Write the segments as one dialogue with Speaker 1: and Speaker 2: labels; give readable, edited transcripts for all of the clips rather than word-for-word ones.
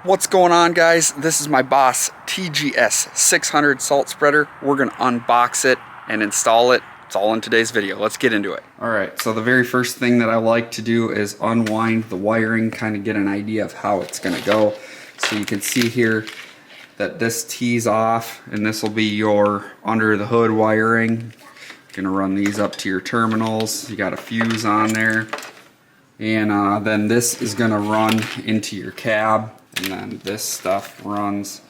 Speaker 1: What's going on, guys? This is my Boss TGS 600 salt spreader. We're gonna unbox it and install it. It's all in today's video. Let's get into it. All right, so the very first thing that I like to do is unwind the wiring, kind of get an idea of how it's gonna go. So you can see here that this tees off, and this will be your under the hood wiring. You're gonna run these up to your terminals. You got a fuse on there. And then this is gonna run into your cab. And then this stuff runs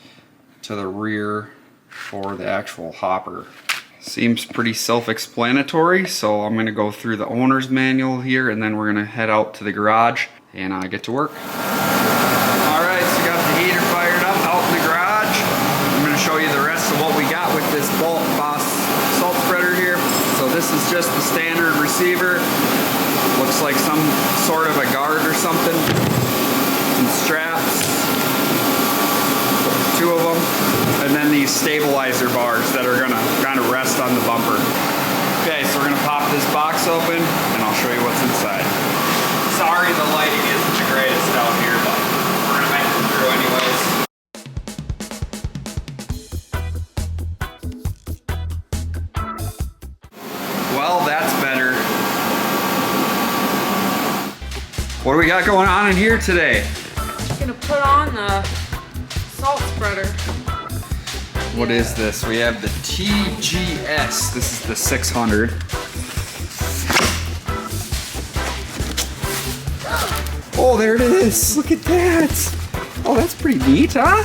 Speaker 1: to the rear for the actual hopper. Seems pretty self-explanatory, so I'm gonna go through the owner's manual here, and then we're gonna head out to the garage and get to work. All right, so we got the heater fired up out in the garage. I'm gonna show you the rest of what we got with this Boss salt spreader here. So this is just the standard receiver. Looks like some sort of a guard or something. Some straps, two of them, and then these stabilizer bars that are gonna kind of rest on the bumper. Okay, so we're gonna pop this box open and I'll show you what's inside. Sorry the lighting isn't the greatest out here, but we're gonna make it through anyways. Well, that's better. What do we got going on in here today?
Speaker 2: Gonna put on the salt spreader.
Speaker 1: What is this? We have the TGS. This is the 600. Oh, there it is. Look at that. Oh, that's pretty neat, huh?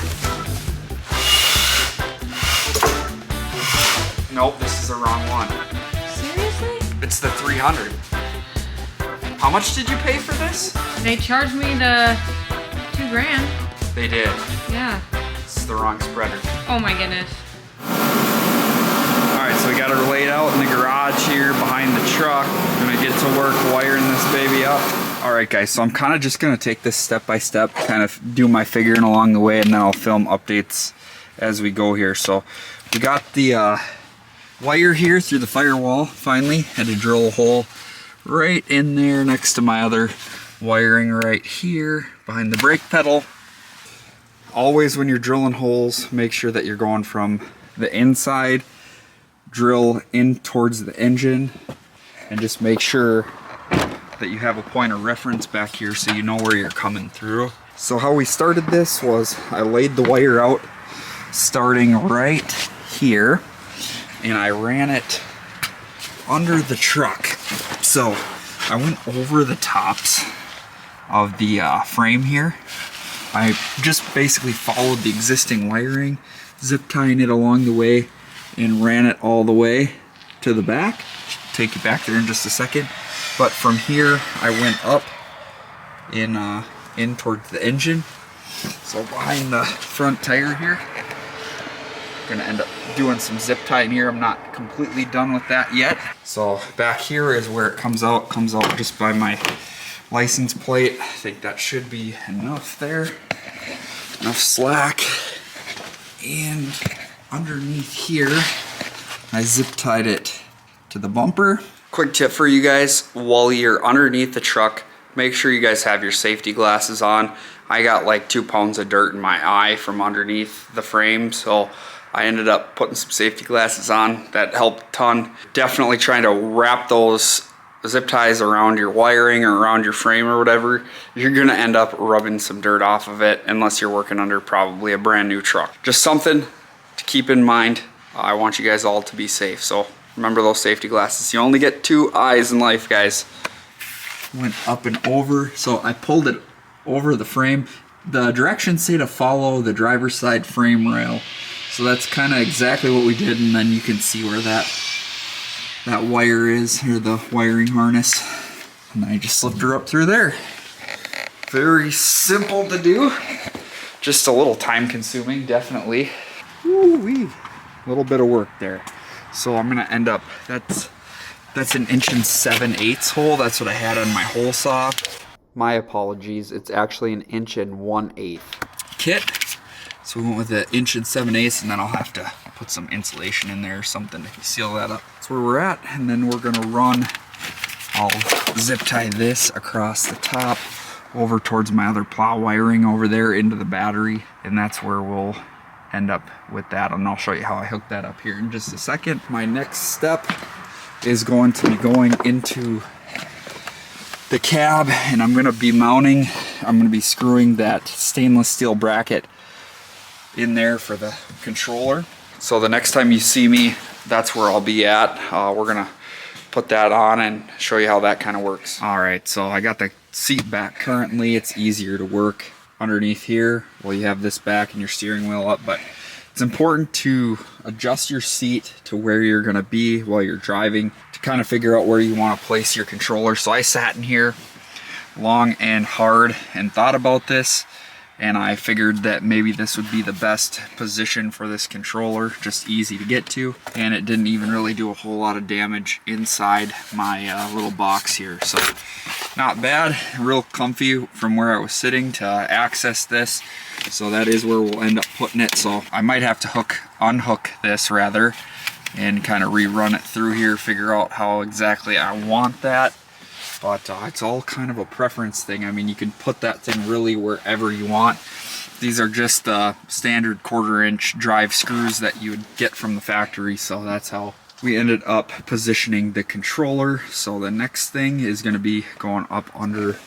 Speaker 1: Nope, this is the wrong one.
Speaker 2: Seriously?
Speaker 1: It's the 300. How much did you pay for this?
Speaker 2: They charged me the $2 grand.
Speaker 1: They did.
Speaker 2: Yeah.
Speaker 1: This is the wrong spreader.
Speaker 2: Oh my goodness.
Speaker 1: Alright, so we got her laid out in the garage here behind the truck. Gonna get to work wiring this baby up. Alright guys, so I'm kind of just gonna take this step by step, kind of do my figuring along the way, and then I'll film updates as we go here. So we got the wire here through the firewall. Finally had to drill a hole right in there next to my other wiring right here behind the brake pedal. Always when you're drilling holes, make sure that you're going from the inside, drill in towards the engine, and just make sure that you have a point of reference back here so you know where you're coming through. So how we started this was I laid the wire out starting right here, and I ran it under the truck. So I went over the tops of the frame here. I just basically followed the existing wiring, zip tying it along the way, and ran it all the way to the back. Take you back there in just a second. But from here, I went up in towards the engine. So behind the front tire here, gonna end up doing some zip tying here. I'm not completely done with that yet. So back here is where it comes out just by my license plate. I think that should be enough there. Enough slack. And underneath here, I zip tied it to the bumper. Quick tip for you guys, while you're underneath the truck, make sure you guys have your safety glasses on. I got like 2 pounds of dirt in my eye from underneath the frame, so I ended up putting some safety glasses on. That helped a ton. Definitely trying to wrap those zip ties around your wiring or around your frame or whatever. You're gonna end up rubbing some dirt off of it unless you're working under probably a brand new truck. Just something to keep in mind. I want you guys all to be safe, so remember those safety glasses. You only get 2 eyes in life, guys. Went up and over, so I pulled it over the frame. The directions say to follow the driver's side frame rail. So that's kind of exactly what we did, and then you can see where that wire is, or the wiring harness. And I just slipped her up through there. Very simple to do. Just a little time consuming, definitely. Woo-wee. A little bit of work there. So I'm gonna end up, that's an 1 7/8 hole. That's what I had on my hole saw. My apologies, it's actually an 1 1/8 kit. So we went with the 1 7/8, and then I'll have to put some insulation in there or something to seal that up. That's where we're at, and then we're gonna run, I'll zip tie this across the top over towards my other plow wiring over there into the battery, and that's where we'll end up with that, and I'll show you how I hook that up here in just a second. My next step is going to be going into the cab, and I'm going to be screwing that stainless steel bracket in there for the controller. So the next time you see me, that's where I'll be at. We're gonna put that on and show you how that kind of works. All right, so I got the seat back currently. It's easier to work underneath here while you have this back and your steering wheel up, but it's important to adjust your seat to where you're gonna be while you're driving to kind of figure out where you want to place your controller. So I sat in here long and hard and thought about this, and I figured that maybe this would be the best position for this controller, just easy to get to, and it didn't even really do a whole lot of damage inside my little box here. So not bad, real comfy from where I was sitting to access this. So that is where we'll end up putting it. So I might have to unhook this rather, and kind of rerun it through here, figure out how exactly I want that. But it's all kind of a preference thing. I mean, you can put that thing really wherever you want. These are just standard 1/4-inch drive screws that you would get from the factory. So that's how we ended up positioning the controller. So the next thing is going to be going up under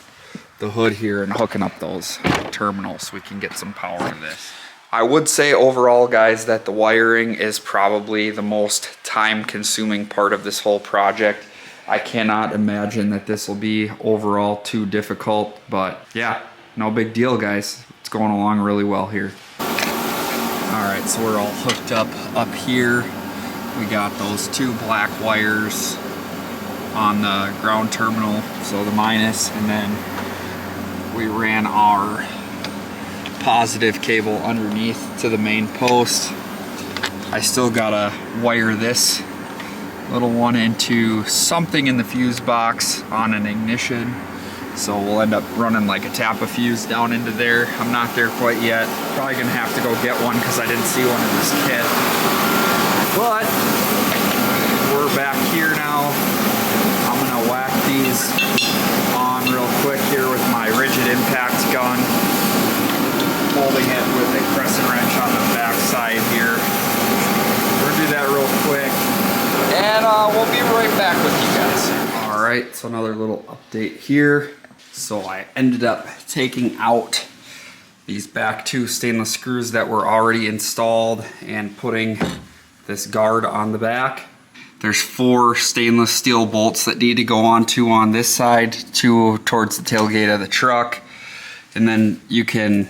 Speaker 1: the hood here and hooking up those terminals so we can get some power to this. I would say overall, guys, that the wiring is probably the most time-consuming part of this whole project. I cannot imagine that this will be overall too difficult, but yeah, no big deal, guys. It's going along really well here. All right, so we're all hooked up here. We got those 2 black wires on the ground terminal, so the minus, and then we ran our positive cable underneath to the main post. I still gotta wire this little one into something in the fuse box on an ignition, so we'll end up running like a Tappa fuse down into there. I'm not there quite yet. Probably gonna have to go get one because I didn't see one in this kit, but we're back here now. I'm gonna whack these on real quick here with my rigid impact gun, holding it with a crescent wrench on the back side here. We're gonna do that real quick, and we'll be right back with you guys. All right, so another little update here. So I ended up taking out these back 2 stainless screws that were already installed and putting this guard on the back. There's 4 stainless steel bolts that need to go on, 2 on this side, 2 towards the tailgate of the truck, and then you can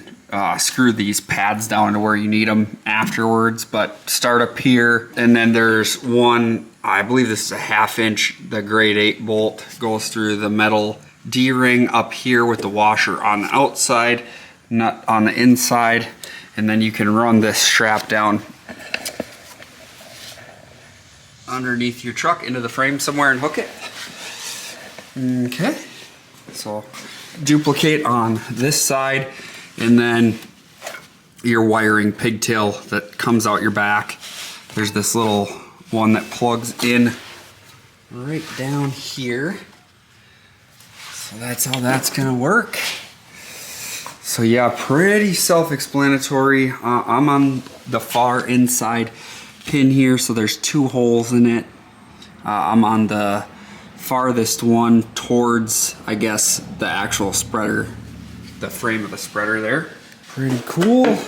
Speaker 1: screw these pads down to where you need them afterwards. But start up here, and then there's one, I believe this is a 1/2 inch, the grade 8 bolt goes through the metal D-ring up here with the washer on the outside, nut on the inside, and then you can run this strap down underneath your truck into the frame somewhere and hook it. Okay, so duplicate on this side, and then your wiring pigtail that comes out your back. There's this little one that plugs in right down here. So that's how that's gonna work. So yeah, pretty self-explanatory. I'm on the far inside pin here, so there's 2 holes in it. I'm on the farthest one towards, I guess, the actual spreader, the frame of the spreader there. Pretty cool.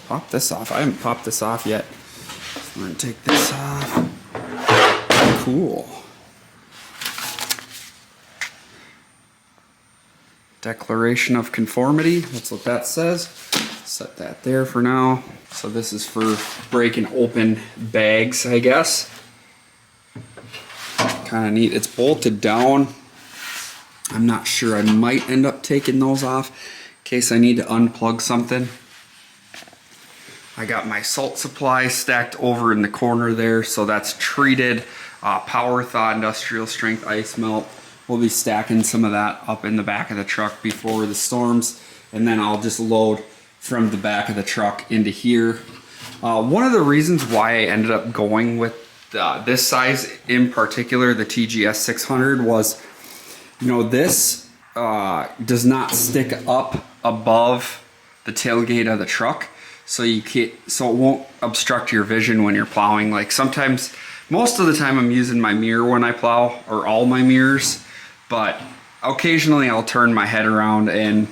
Speaker 1: Pop this off. I haven't popped this off yet. I'm gonna take this off. Cool. Declaration of conformity, that's what that says. Set that there for now. So this is for breaking open bags, I guess. Kind of neat. It's bolted down. I'm not sure. I might end up taking those off in case I need to unplug something. I got my salt supply stacked over in the corner there, so that's treated power thaw industrial strength ice melt. We'll be stacking some of that up in the back of the truck before the storms, and then I'll just load from the back of the truck into here. One of the reasons why I ended up going with this size in particular, the TGS 600, was, you know, this does not stick up above the tailgate of the truck, so it won't obstruct your vision when you're plowing. Like sometimes, most of the time I'm using my mirror when I plow, or all my mirrors, but occasionally I'll turn my head around and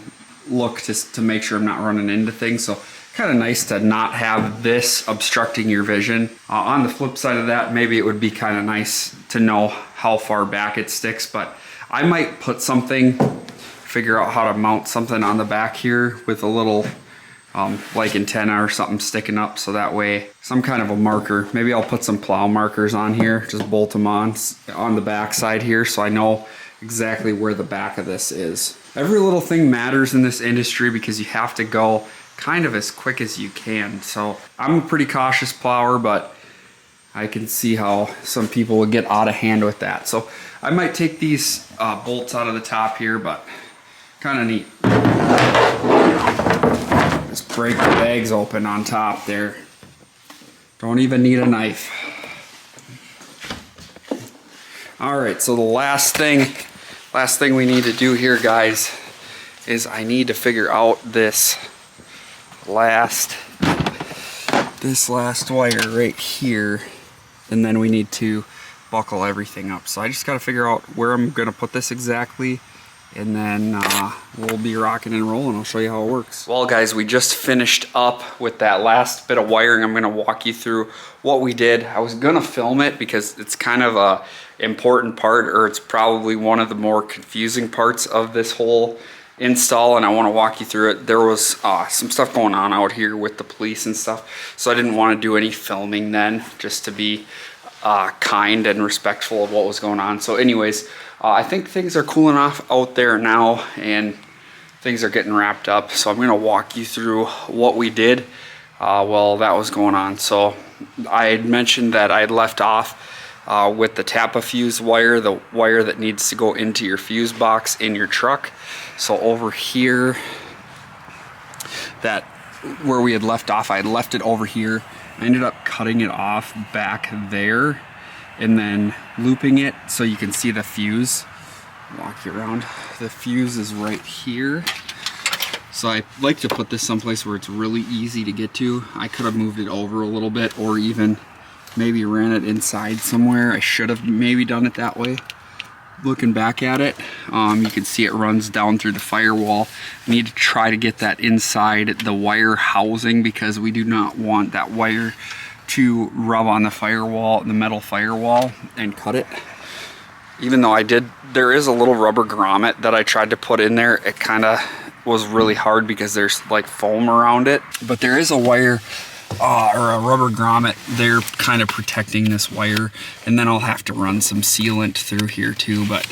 Speaker 1: look to make sure I'm not running into things. So kind of nice to not have this obstructing your vision. On the flip side of that, maybe it would be kind of nice to know how far back it sticks, but I might put something, figure out how to mount something on the back here with a little like antenna or something sticking up, so that way, some kind of a marker. Maybe I'll put some plow markers on here, just bolt them on the back side here, so I know exactly where the back of this is. Every little thing matters in this industry because you have to go kind of as quick as you can. So I'm a pretty cautious plower, but I can see how some people would get out of hand with that. So I might take these bolts out of the top here, but kind of neat. Just break the bags open on top there. Don't even need a knife. All right, so the last thing we need to do here, guys, is I need to figure out this last wire right here, and then we need to buckle everything up. So I just got to figure out where I'm gonna put this exactly, and then we'll be rocking and rolling. I'll show you how it works. Well, guys, we just finished up with that last bit of wiring. I'm gonna walk you through what we did. I was gonna film it because it's kind of a important part, or it's probably one of the more confusing parts of this whole install, and I want to walk you through it. There was some stuff going on out here with the police and stuff, so I didn't want to do any filming then, just to be kind and respectful of what was going on. So anyways, I think things are cooling off out there now and things are getting wrapped up, so I'm going to walk you through what we did while that was going on. So I had mentioned that I had left off with the tap a fuse wire, the wire that needs to go into your fuse box in your truck. So over here, where we had left off, I had left it over here. I ended up cutting it off back there and then looping it so you can see the fuse. Walk you around. The fuse is right here. So I like to put this someplace where it's really easy to get to. I could have moved it over a little bit, or even maybe ran it inside somewhere. I should have maybe done it that way. Looking back at it, you can see it runs down through the firewall. I need to try to get that inside the wire housing because we do not want that wire to rub on the firewall, the metal firewall, and cut it. Even though there is a little rubber grommet that I tried to put in there. It kind of was really hard because there's like foam around it, but there is a wire or a rubber grommet there kind of protecting this wire, and then I'll have to run some sealant through here too. But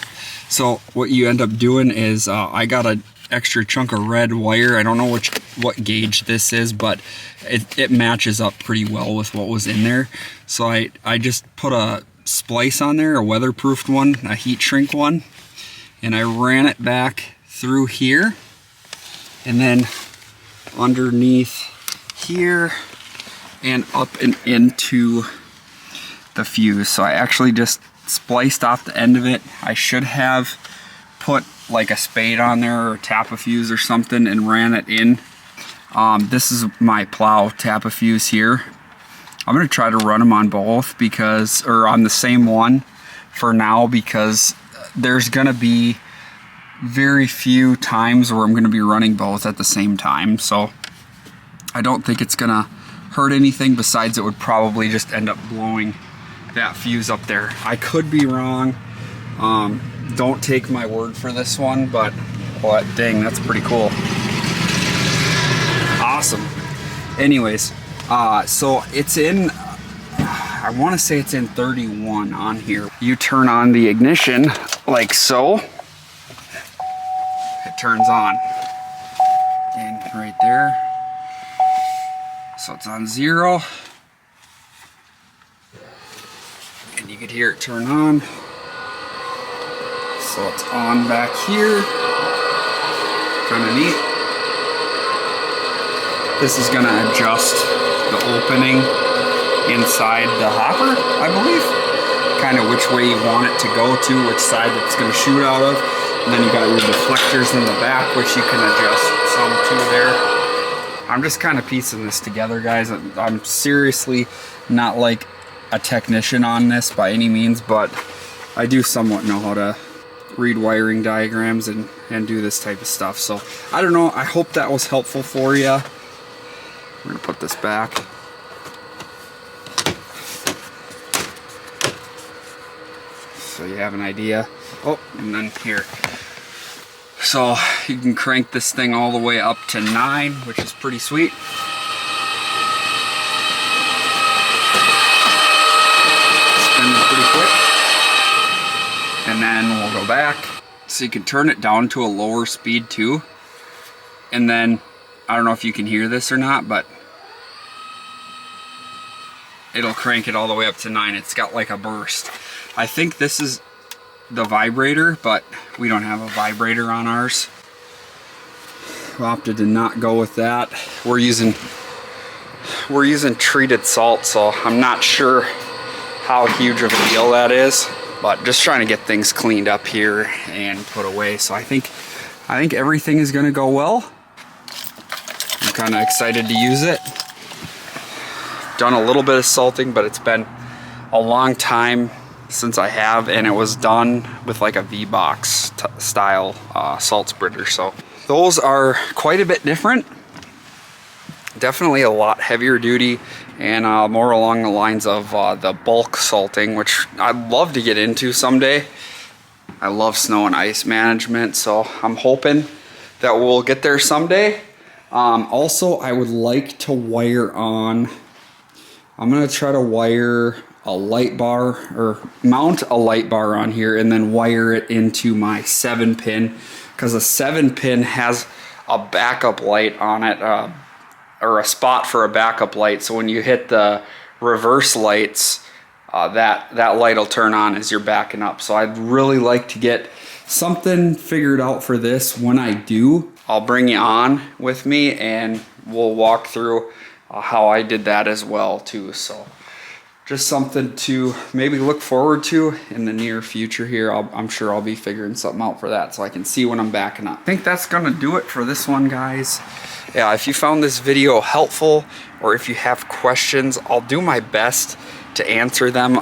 Speaker 1: so what you end up doing is I got an extra chunk of red wire. I don't know what gauge this is, but it matches up pretty well with what was in there. So I just put a splice on there, a weatherproofed one, a heat shrink one, and I ran it back through here and then underneath here and up and into the fuse. So I actually just spliced off the end of it. I should have put like a spade on there or tap a fuse or something and ran it in. This is my plow tap a fuse here. I'm gonna try to run them on both or on the same one for now, because there's gonna be very few times where I'm gonna be running both at the same time. So I don't think it's gonna hurt anything. Besides, it would probably just end up blowing that fuse up there. I could be wrong. Don't take my word for this one, but dang, that's pretty cool. Awesome. Anyways, so it's in, I want to say it's in 31 on here. You turn on the ignition like so. It turns on. And right there. So it's on 0. And you could hear it turn on. So it's on back here. Kind of neat. This is going to adjust the opening inside the hopper, I believe. Kind of which way you want it to go to, which side it's going to shoot out of. And then you got your deflectors in the back, which you can adjust some to there. I'm just kind of piecing this together, guys. I'm seriously not like a technician on this by any means, but I do somewhat know how to read wiring diagrams and do this type of stuff. So I don't know, I hope that was helpful for you. We're gonna put this back. So you have an idea. Oh, and then here. So you can crank this thing all the way up to 9, which is pretty sweet. Spinning pretty quick. And then we'll go back. So you can turn it down to a lower speed too. And then, I don't know if you can hear this or not, but it'll crank it all the way up to 9. It's got like a burst. I think this is the vibrator, but we don't have a vibrator on ours. We opted to not go with that. We're using treated salt, so I'm not sure how huge of a deal that is, but just trying to get things cleaned up here and put away. So I think everything is going to go well. I'm kind of excited to use it. Done a little bit of salting, but it's been a long time since I have, and it was done with like a V-Box style salt spreader. So those are quite a bit different. Definitely a lot heavier duty and more along the lines of the bulk salting, which I'd love to get into someday. I love snow and ice management, so I'm hoping that we'll get there someday. Also, I would like to wire on, I'm gonna try to wire a light bar, or mount a light bar on here and then wire it into my 7-pin, because a 7-pin has a backup light on it, or a spot for a backup light. So when you hit the reverse lights, that light will turn on as you're backing up. So I'd really like to get something figured out for this. When I do, I'll bring you on with me and we'll walk through how I did that as well too. So just something to maybe look forward to in the near future here. I'm sure I'll be figuring something out for that so I can see when I'm backing up. I think that's gonna do it for this one, guys. Yeah, if you found this video helpful, or if you have questions, I'll do my best to answer them.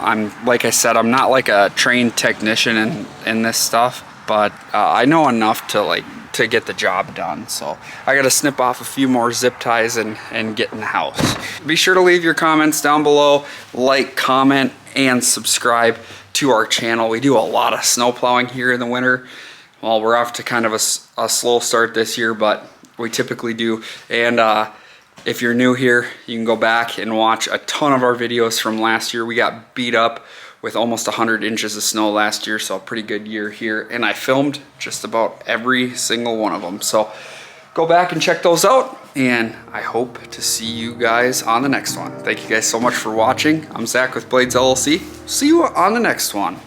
Speaker 1: Like I said, I'm not like a trained technician in this stuff, but I know enough to get the job done. So I gotta snip off a few more zip ties and get in the house. Be sure to leave your comments down below, like, comment, and subscribe to our channel. We do a lot of snow plowing here in the winter. Well, we're off to kind of a slow start this year, but we typically do. And if you're new here, you can go back and watch a ton of our videos from last year. We got beat up with almost 100 inches of snow last year, so a pretty good year here. And I filmed just about every single one of them. So go back and check those out, and I hope to see you guys on the next one. Thank you guys so much for watching. I'm Zach with Blades LLC. See you on the next one.